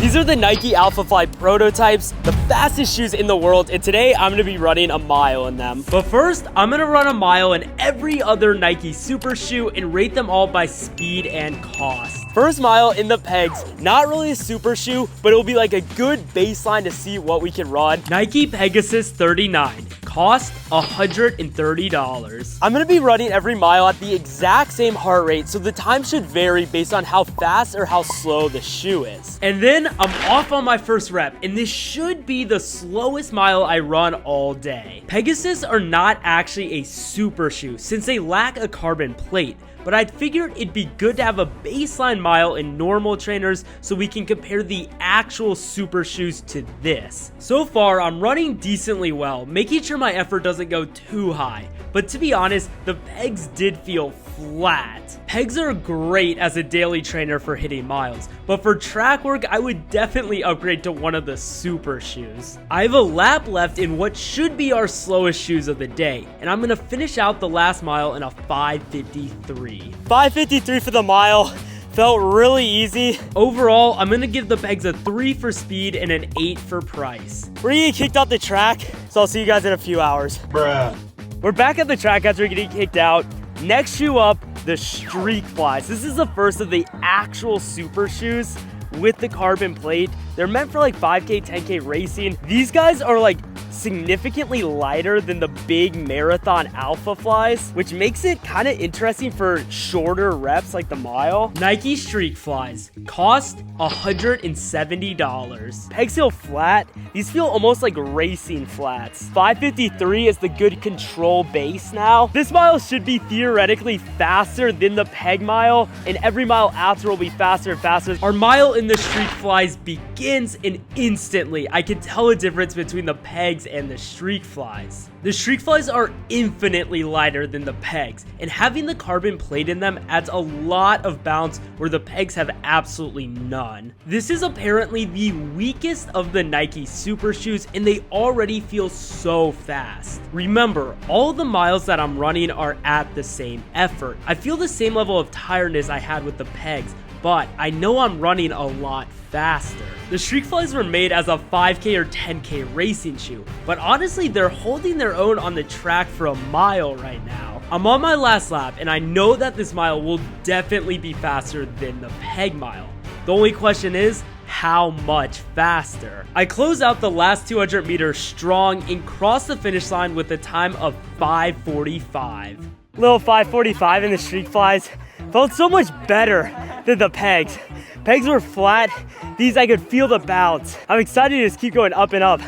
These are the Nike Alphafly prototypes, the fastest shoes in the world, and today I'm gonna be running a mile in them. But first, I'm gonna run a mile in every other Nike Supershoe and rate them all by speed and cost. First mile in the Pegs, not really a Supershoe, but it'll be like a good baseline to see what we can run. Nike Pegasus 39, cost $130. I'm gonna be running every mile at the exact same heart rate, so the time should vary based on how fast or how slow the shoe is. And then I'm off on my first rep, and this should be the slowest mile I run all day. Pegasus are not actually a super shoe since they lack a carbon plate, but I figured it'd be good to have a baseline mile in normal trainers so we can compare the actual super shoes to this. So far, I'm running decently well, making sure my effort doesn't go too high. But to be honest, the Pegs did feel flat. Pegs are great as a daily trainer for hitting miles, but for track work, I would definitely upgrade to one of the super shoes. I have a lap left in what should be our slowest shoes of the day, and I'm gonna finish out the last mile in a 5:53. 5:53 for the mile. Felt really easy. Overall, I'm gonna give the Pegs a 3 for speed and an 8 for price. We're getting kicked off the track, so I'll see you guys in a few hours. Bruh. We're back at the track after getting kicked out. Next shoe up, the Streak Flies. This is the first of the actual super shoes with the carbon plate. They're meant for like 5K, 10K racing. These guys are like significantly lighter than the big marathon Alphaflies, which makes it kind of interesting for shorter reps like the mile. Nike Streak Flies cost $170. Pegs feel flat. These feel almost like racing flats. 5:53 is the good control base now. This mile should be theoretically faster than the Peg mile, and every mile after will be faster and faster. Our mile in the Streak Flies begins, and instantly I can tell a difference between the Pegs and the Streak Flies. The Streak Flies are infinitely lighter than the Pegs, and having the carbon plate in them adds a lot of bounce where the Pegs have absolutely none. This is apparently the weakest of the Nike super shoes, and they already feel so fast. Remember, all the miles that I'm running are at the same effort. I feel the same level of tiredness I had with the Pegs, but I know I'm running a lot faster. The Streak Flies were made as a 5K or 10K racing shoe, but honestly, they're holding their own on the track for a mile right now. I'm on my last lap, and I know that this mile will definitely be faster than the Peg mile. The only question is, how much faster? I close out the last 200 meters strong and cross the finish line with a time of 5:45. Little 5:45 in the Streak Flies. Felt so much better than the Pegs. Pegs were flat. These, I could feel the bounce. I'm excited to just keep going up and up,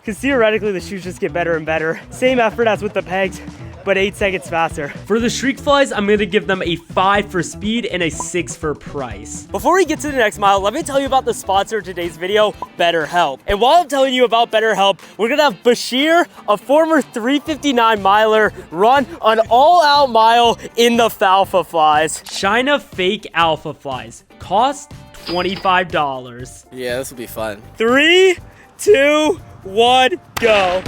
because theoretically the shoes just get better and better. Same effort as with the Pegs, but 8 seconds faster. For the Streak Flies, I'm gonna give them a 5 for speed and a 6 for price. Before we get to the next mile, let me tell you about the sponsor of today's video, BetterHelp. And while I'm telling you about BetterHelp, we're gonna have Bashir, a former 359 miler, run an all-out mile in the Alphaflies. China fake Alphaflies, cost $25. Yeah, this will be fun. 3, 2, 1, go.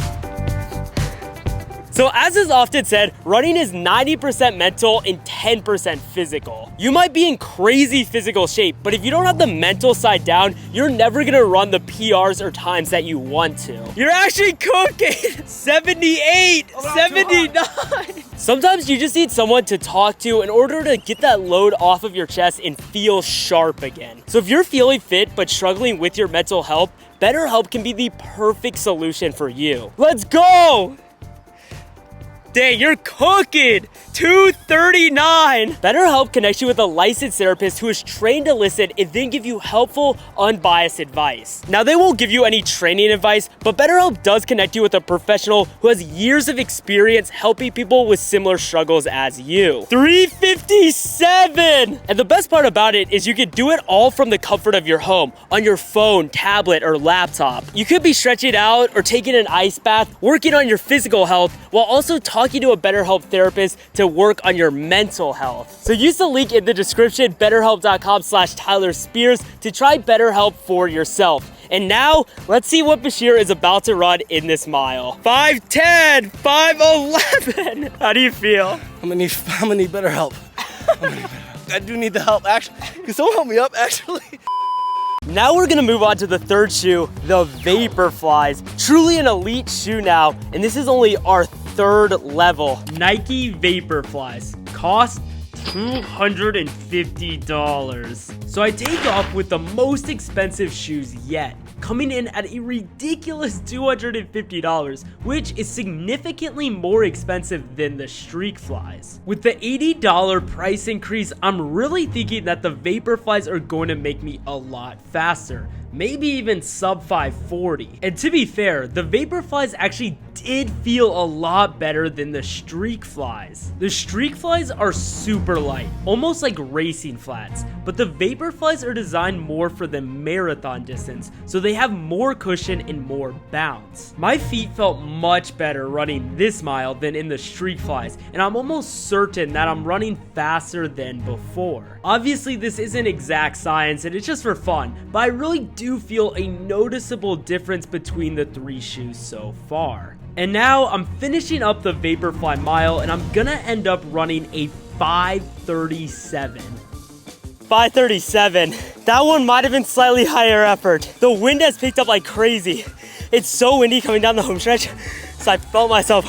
So as is often said, running is 90% mental and 10% physical. You might be in crazy physical shape, but if you don't have the mental side down, you're never gonna run the PRs or times that you want to. You're actually cooking! 78, 79. Sometimes you just need someone to talk to in order to get that load off of your chest and feel sharp again. So if you're feeling fit but struggling with your mental health, BetterHelp can be the perfect solution for you. Let's go! Dang, you're cooking! 239! BetterHelp connects you with a licensed therapist who is trained to listen and then give you helpful, unbiased advice. Now, they won't give you any training advice, but BetterHelp does connect you with a professional who has years of experience helping people with similar struggles as you. 357! And the best part about it is you can do it all from the comfort of your home, on your phone, tablet, or laptop. You could be stretching out or taking an ice bath, working on your physical health, while also talking to a BetterHelp therapist to work on your mental health. So use the link in the description, betterhelp.com/Tyler Spears, to try BetterHelp for yourself. And now, let's see what Bashir is about to run in this mile. 5:10, 5:11. How do you feel? I'm gonna need better help. I do need the help, actually. Can someone help me up, actually? Now we're gonna move on to the third shoe, the Vaporflies. Truly an elite shoe now, and this is only our third level. Nike Vaporflies cost $250. So I take off with the most expensive shoes yet, coming in at a ridiculous $250, which is significantly more expensive than the Streak Flies. With the $80 price increase, I'm really thinking that the Vaporflies are going to make me a lot faster. Maybe even sub 540. And to be fair, the Vaporflies actually did feel a lot better than the Streak Flies. The Streak Flies are super light, almost like racing flats, but the Vaporflies are designed more for the marathon distance, so they have more cushion and more bounce. My feet felt much better running this mile than in the Streak Flies, and I'm almost certain that I'm running faster than before. Obviously, this isn't exact science and it's just for fun, but I really do feel a noticeable difference between the three shoes so far. And now I'm finishing up the Vaporfly mile and I'm gonna end up running a 5:37. 5:37. That one might have been slightly higher effort. The wind has picked up like crazy. It's so windy coming down the home stretch, so I felt myself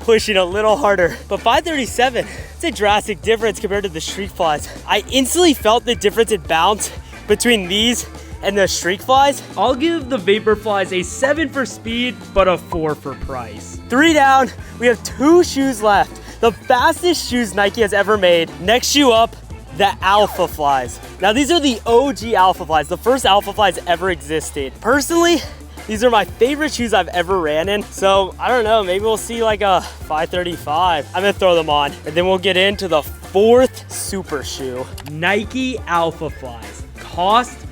pushing a little harder. But 5:37, it's a drastic difference compared to the Streak Flies. I instantly felt the difference in bounce between these and the Streak Flies. I'll give the Vaporflies a 7 for speed, but a 4 for price. 3 down, we have 2 shoes left. The fastest shoes Nike has ever made. Next shoe up, the Alpha Flies. Now these are the OG Alpha Flies, the first Alpha Flies ever existed. Personally, these are my favorite shoes I've ever ran in. So I don't know, maybe we'll see like a 5:35. I'm gonna throw them on, and then we'll get into the fourth super shoe. Nike Alpha Flies cost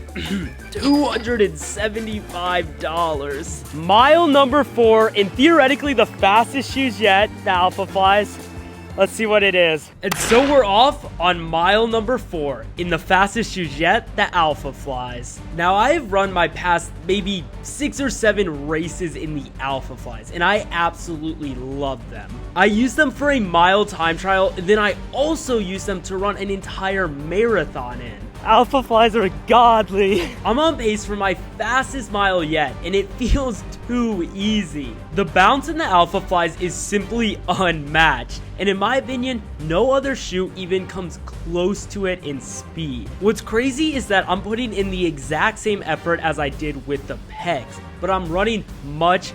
$275. Mile number 4, and theoretically the fastest shoes yet, the Alpha Flies. Let's see what it is. And so we're off on mile number 4 in the fastest shoes yet, the Alpha Flies. Now I've run my past maybe 6 or 7 races in the Alpha Flies, and I absolutely love them. I use them for a mile time trial, and then I also use them to run an entire marathon in. Alpha Flies are godly. I'm on pace for my fastest mile yet, and it feels too easy. The bounce in the Alpha Flies is simply unmatched, and in my opinion, no other shoe even comes close to it in speed. What's crazy is that I'm putting in the exact same effort as I did with the pegs, but I'm running much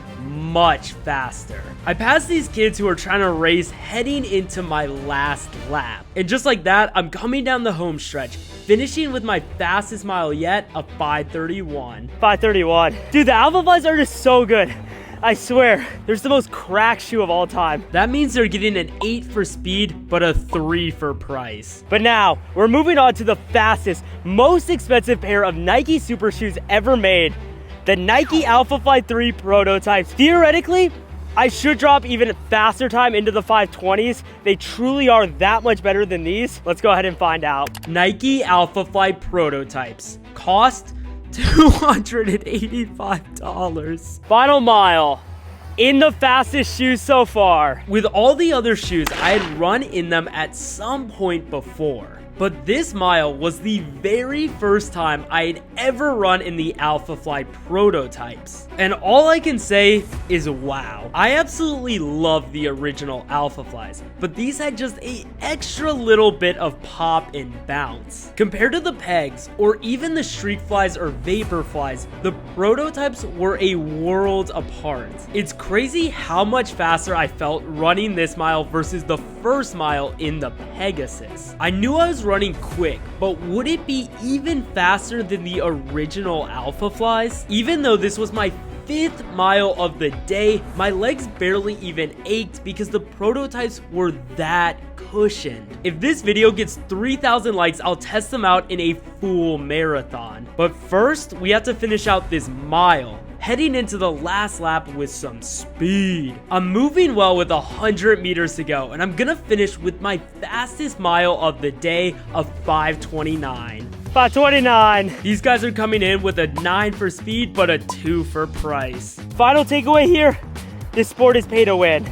faster. I passed these kids who are trying to race heading into my last lap. And just like that, I'm coming down the home stretch, finishing with my fastest mile yet, a 5:31. 5:31. Dude, the Alpha Flies are just so good. I swear, they're the most cracked shoe of all time. That means they're getting an 8 for speed, but a 3 for price. But now, we're moving on to the fastest, most expensive pair of Nike super shoes ever made. The Nike Alpha Fly 3 prototypes. Theoretically, I should drop even faster time into the 520s. They truly are that much better than these. Let's go ahead and find out. Nike Alpha Fly prototypes. Cost $285. Final mile. In the fastest shoes so far. With all the other shoes, I had run in them at some point before. But this mile was the very first time I had ever run in the Alpha Fly prototypes. And all I can say is wow. I absolutely love the original Alpha Flies, but these had just an extra little bit of pop and bounce. Compared to the pegs, or even the Streak Flies or Vapor Flies, the prototypes were a world apart. It's crazy how much faster I felt running this mile versus the first mile in the Pegasus. I knew I was running quick, but would it be even faster than the original Alpha Flies? Even though this was my 5th mile of the day, my legs barely even ached because the prototypes were that cushioned. If this video gets 3,000 likes, I'll test them out in a full marathon. But first, we have to finish out this mile, heading into the last lap with some speed. I'm moving well with 100 meters to go, and I'm gonna finish with my fastest mile of the day of 5:29. 5:29. These guys are coming in with a 9 for speed, but a 2 for price. Final takeaway here, this sport is pay to win.